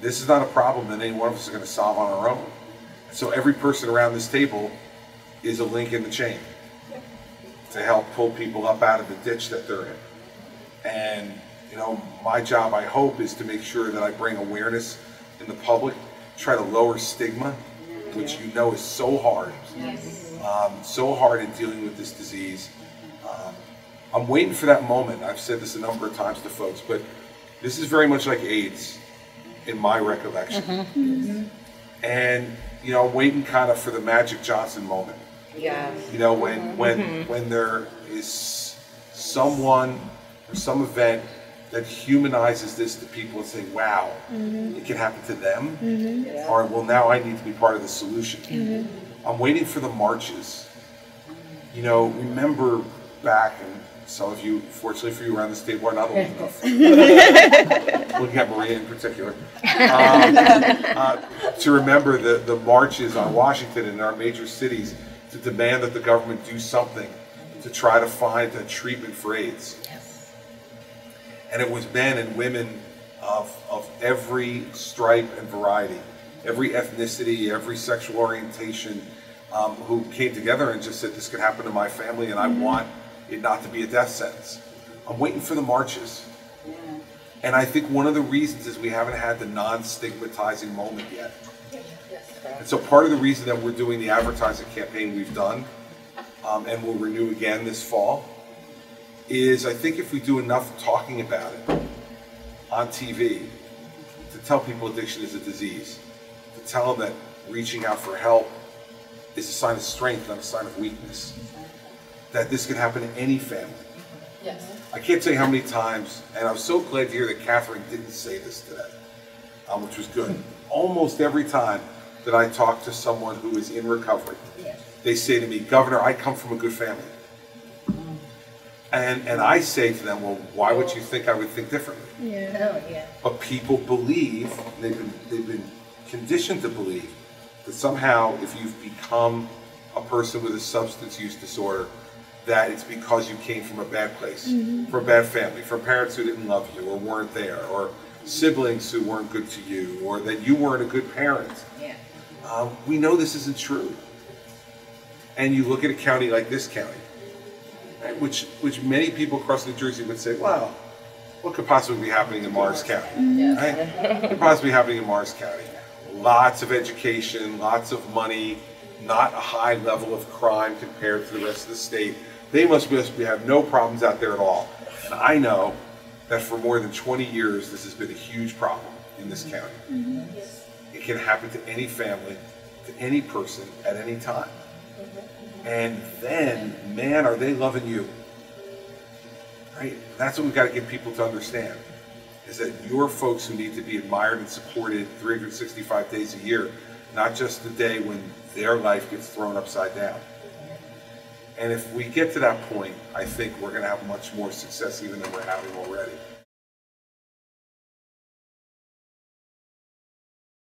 this is not a problem that any one of us is going to solve on our own. So every person around this table is a link in the chain to help pull people up out of the ditch that they're in. And you know, my job, I hope, is to make sure that I bring awareness in the public, try to lower stigma, which you know is so hard, so hard in dealing with this disease. I'm waiting for that moment. I've said this a number of times to folks, but this is very much like AIDS in my recollection. And you know, I'm waiting kind of for the Magic Johnson moment. You know, when there is someone or some event that humanizes this to people and say, wow, it can happen to them, or well, now I need to be part of the solution. I'm waiting for the marches. You know, remember back, and some of you, fortunately for you around this table, are not old enough. Looking at Maria in particular. To remember the marches on Washington and our major cities to demand that the government do something to try to find a treatment for AIDS. And it was men and women of every stripe and variety, every ethnicity, every sexual orientation, who came together and just said, this could happen to my family and I want it not to be a death sentence. I'm waiting for the marches. And I think one of the reasons is we haven't had the non-stigmatizing moment yet. And so part of the reason that we're doing the advertising campaign we've done, and we'll renew again this fall, is I think if we do enough talking about it on TV, to tell people addiction is a disease, to tell them that reaching out for help is a sign of strength, not a sign of weakness, that this can happen to any family. I can't tell you how many times, and I was so glad to hear that Catherine didn't say this today, which was good. Almost every time that I talk to someone who is in recovery, they say to me, Governor, I come from a good family. And I say to them, well, why would you think I would think differently? But people believe, they've been conditioned to believe, that somehow if you've become a person with a substance use disorder, that it's because you came from a bad place, from a bad family, from parents who didn't love you or weren't there, or siblings who weren't good to you, or that you weren't a good parent. We know this isn't true. And you look at a county like this county, which many people across New Jersey would say, wow, what could possibly be happening in Morris County? Right? What could possibly be happening in Morris County? Lots of education, lots of money, not a high level of crime compared to the rest of the state. They must have no problems out there at all. And I know that for more than 20 years, this has been a huge problem in this county. It can happen to any family, to any person, at any time. And then, man, are they loving you. Right? That's what we've got to get people to understand, is that you're folks who need to be admired and supported 365 days a year, not just the day when their life gets thrown upside down. And if we get to that point, I think we're going to have much more success even than we're having already.